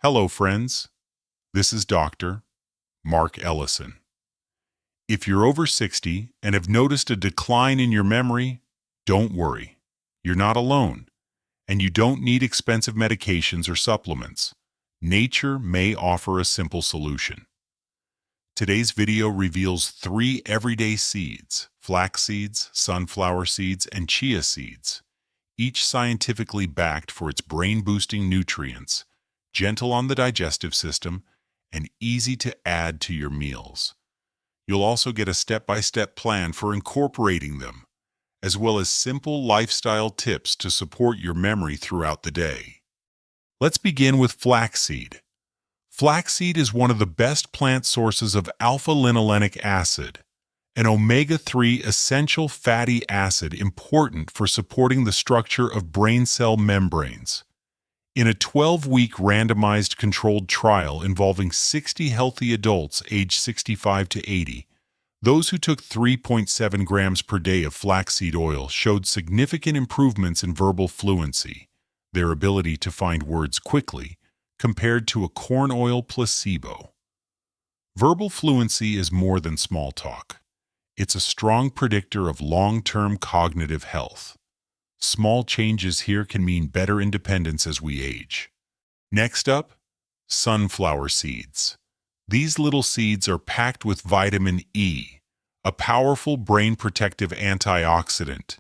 Hello, friends. This is Dr. Mark Ellison. If you're over 60 and have noticed a decline in your memory, don't worry. You're not alone, and you don't need expensive medications or supplements. Nature may offer a simple solution. Today's video reveals 3 everyday seeds: flax seeds, sunflower seeds, and chia seeds, each scientifically backed for its brain-boosting nutrients, gentle on the digestive system, and easy to add to your meals. You'll also get a step-by-step plan for incorporating them, as well as simple lifestyle tips to support your memory throughout the day. Let's begin with flaxseed. Flaxseed is one of the best plant sources of alpha-linolenic acid, an omega-3 essential fatty acid important for supporting the structure of brain cell membranes. In a 12-week randomized controlled trial involving 60 healthy adults aged 65 to 80, those who took 3.7 grams per day of flaxseed oil showed significant improvements in verbal fluency, their ability to find words quickly, compared to a corn oil placebo. Verbal fluency is more than small talk. It's a strong predictor of long-term cognitive health. Small changes here can mean better independence as we age. Next up, sunflower seeds. These little seeds are packed with vitamin E, a powerful brain-protective antioxidant,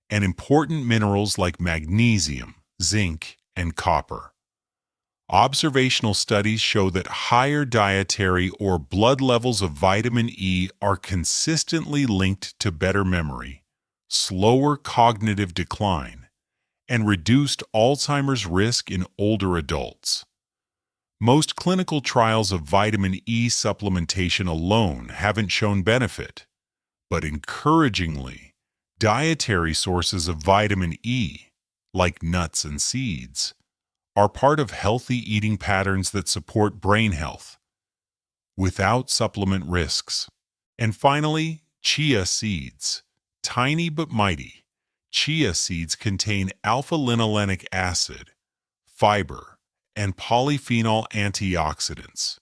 and important minerals like magnesium, zinc, and copper. Observational studies show that higher dietary or blood levels of vitamin E are consistently linked to better memory, slower cognitive decline, and reduced Alzheimer's risk in older adults. Most clinical trials of vitamin E supplementation alone haven't shown benefit, but encouragingly, dietary sources of vitamin E, like nuts and seeds, are part of healthy eating patterns that support brain health without supplement risks. And finally, chia seeds. Tiny but mighty, chia seeds contain alpha-linolenic acid, fiber, and polyphenol antioxidants.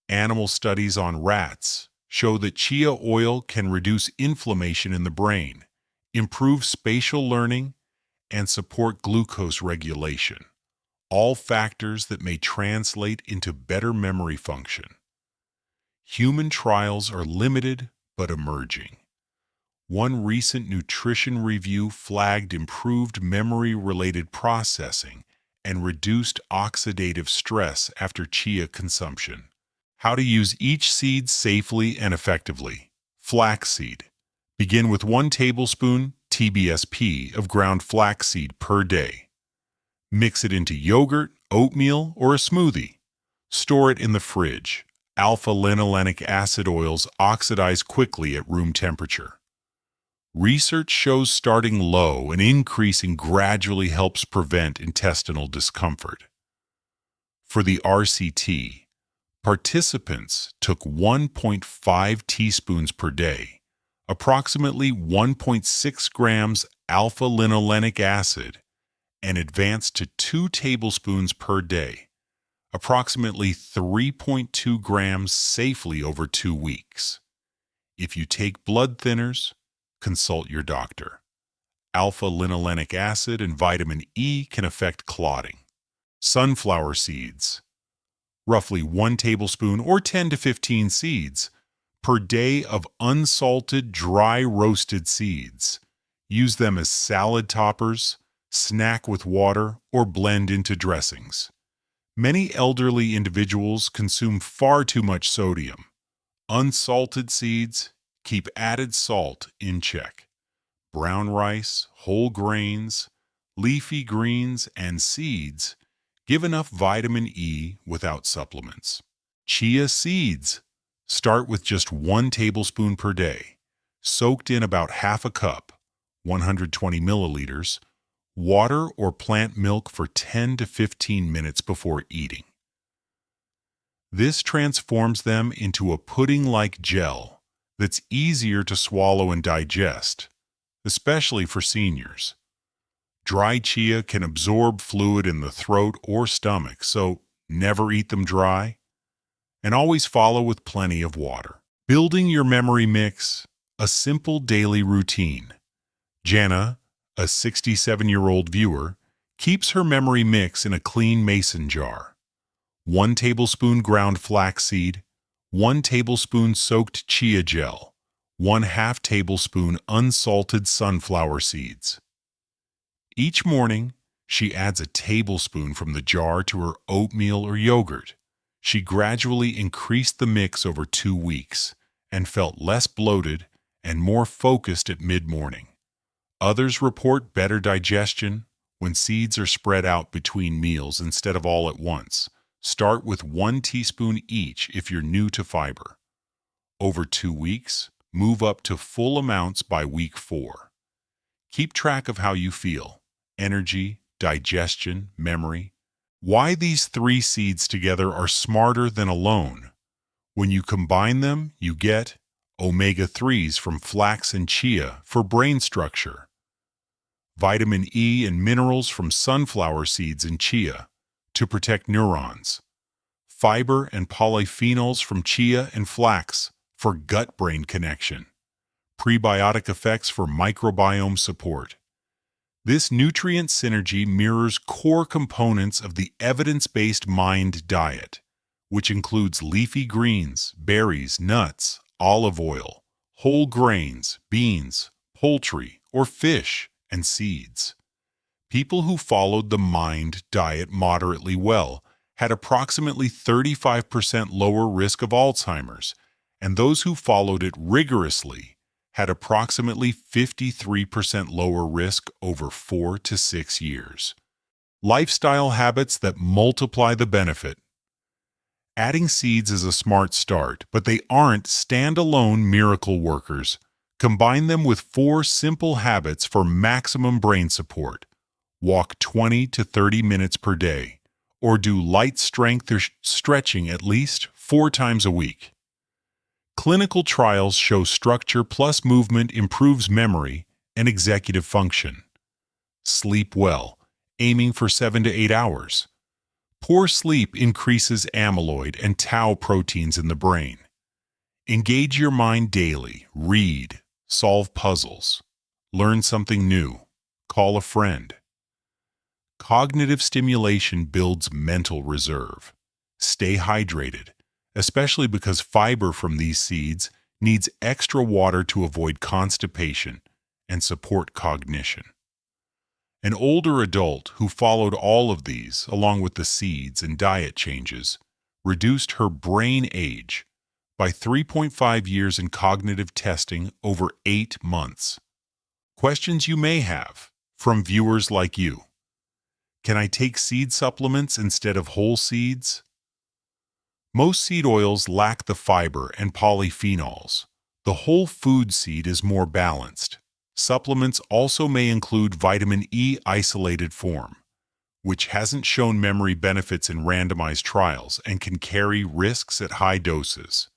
Animal studies on rats show that chia oil can reduce inflammation in the brain, improve spatial learning, and support glucose regulation, all factors that may translate into better memory function. Human trials are limited but emerging. One recent nutrition review flagged improved memory-related processing and reduced oxidative stress after chia consumption. How to use each seed safely and effectively. Flaxseed. Begin with 1 tablespoon TBSP of ground flaxseed per day. Mix it into yogurt, oatmeal, or a smoothie. Store it in the fridge. Alpha-linolenic acid oils oxidize quickly at room temperature. Research shows starting low and increasing gradually helps prevent intestinal discomfort. For the RCT, participants took 1.5 teaspoons per day, approximately 1.6 grams alpha-linolenic acid, and advanced to 2 tablespoons per day, approximately 3.2 grams safely over 2 weeks. If you take blood thinners, consult your doctor. Alpha-linolenic acid and vitamin E can affect clotting. Sunflower seeds. Roughly 1 tablespoon or 10 to 15 seeds per day of unsalted, dry roasted seeds. Use them as salad toppers, snack with water, or blend into dressings. Many elderly individuals consume far too much sodium. Unsalted seeds keep added salt in check. Brown rice, whole grains, leafy greens, and seeds give enough vitamin E without supplements. Chia seeds. Start with just 1 tablespoon per day, soaked in about half a cup, 120 milliliters, water or plant milk for 10 to 15 minutes before eating. This transforms them into a pudding-like gel that's easier to swallow and digest, especially for seniors. Dry chia can absorb fluid in the throat or stomach, so never eat them dry, and always follow with plenty of water. Building your memory mix, a simple daily routine. Jana, a 67-year-old viewer, keeps her memory mix in a clean mason jar. 1 tablespoon ground flaxseed, 1 tablespoon soaked chia gel, 1/2 tablespoon unsalted sunflower seeds. Each morning, she adds a tablespoon from the jar to her oatmeal or yogurt. She gradually increased the mix over 2 weeks and felt less bloated and more focused at mid-morning. Others report better digestion when seeds are spread out between meals instead of all at once. Start with 1 teaspoon each if you're new to fiber. Over 2 weeks, move up to full amounts by week 4. Keep track of how you feel: energy, digestion, memory. Why these 3 seeds together are smarter than alone. When you combine them, you get omega-3s from flax and chia for brain structure, vitamin E and minerals from sunflower seeds and chia to protect neurons, fiber and polyphenols from chia and flax for gut-brain connection, prebiotic effects for microbiome support. This nutrient synergy mirrors core components of the evidence-based MIND diet, which includes leafy greens, berries, nuts, olive oil, whole grains, beans, poultry or fish, and seeds. People who followed the MIND diet moderately well had approximately 35% lower risk of Alzheimer's, and those who followed it rigorously had approximately 53% lower risk over 4 to 6 years. Lifestyle habits that multiply the benefit. Adding seeds is a smart start, but they aren't standalone miracle workers. Combine them with 4 simple habits for maximum brain support. Walk 20 to 30 minutes per day, or do light strength or stretching at least 4 times a week. Clinical trials show structure plus movement improves memory and executive function. Sleep well, aiming for 7 to 8 hours. Poor sleep increases amyloid and tau proteins in the brain. Engage your mind daily. Read, solve puzzles, learn something new, call a friend. Cognitive stimulation builds mental reserve. Stay hydrated, especially because fiber from these seeds needs extra water to avoid constipation and support cognition. An older adult who followed all of these, along with the seeds and diet changes, reduced her brain age by 3.5 years in cognitive testing over 8 months. Questions you may have from viewers like you. Can I take seed supplements instead of whole seeds? Most seed oils lack the fiber and polyphenols. The whole food seed is more balanced. Supplements also may include vitamin E isolated form, which hasn't shown memory benefits in randomized trials and can carry risks at high doses.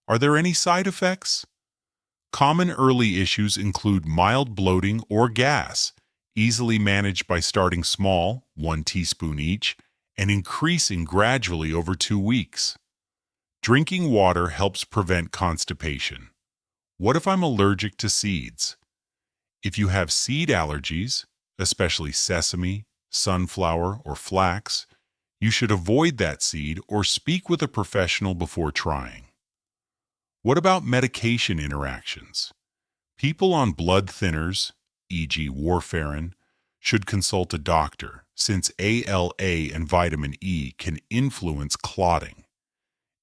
Are there any side effects? Common early issues include mild bloating or gas, easily managed by starting small, 1 teaspoon each, and increasing gradually over 2 weeks. Drinking water helps prevent constipation. What if I'm allergic to seeds? If you have seed allergies, especially sesame, sunflower, or flax, you should avoid that seed or speak with a professional before trying. What about medication interactions? People on blood thinners, e.g. warfarin, should consult a doctor since ALA and vitamin E can influence clotting.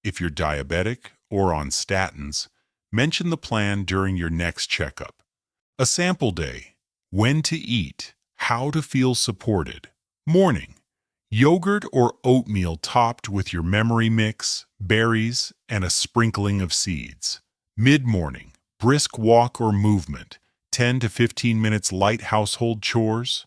If you're diabetic or on statins, mention the plan during your next checkup. A sample day. When to eat. How to feel supported. Morning. Yogurt or oatmeal topped with your memory mix, berries, and a sprinkling of seeds. Mid-morning. Brisk walk or movement. 10 to 15 minutes light household chores.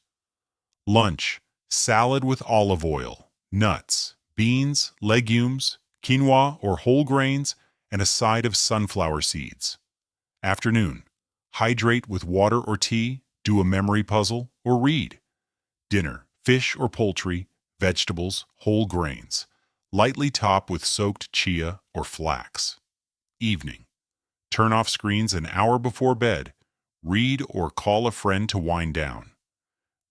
Lunch. Salad with olive oil, nuts, beans, legumes, quinoa or whole grains, and a side of sunflower seeds. Afternoon. Hydrate with water or tea, do a memory puzzle, or read. Dinner. Fish or poultry, vegetables, whole grains. Lightly top with soaked chia or flax. Evening. Turn off screens an hour before bed. Read or call a friend to wind down.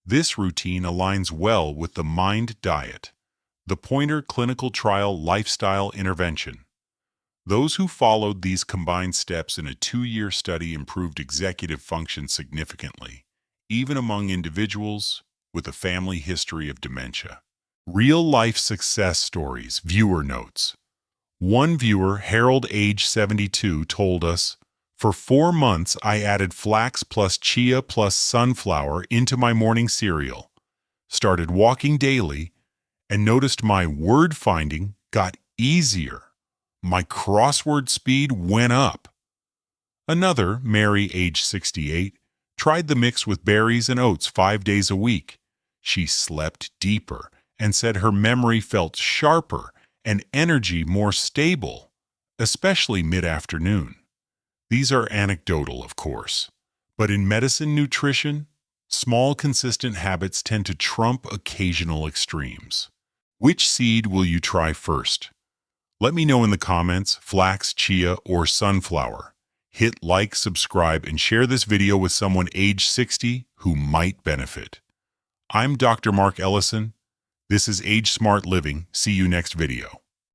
This routine aligns well with the Mind Diet, the Pointer Clinical Trial Lifestyle Intervention. Those who followed these combined steps in a 2-year study improved executive function significantly, even among individuals with a family history of dementia. Real-life success stories, viewer notes. One viewer, Harold, age 72, told us, "For 4 months I added flax plus chia plus sunflower into my morning cereal, started walking daily, and noticed my word finding got easier. My crossword speed went up." Another, Mary, age 68, tried the mix with berries and oats 5 days a week. She slept deeper and said her memory felt sharper and energy more stable, especially mid-afternoon. These are anecdotal, of course, but in medicine nutrition, small consistent habits tend to trump occasional extremes. Which seed will you try first? Let me know in the comments, flax, chia, or sunflower. Hit like, subscribe, and share this video with someone age 60 who might benefit. I'm Dr. Mark Ellison. This is Age Smart Living. See you next video.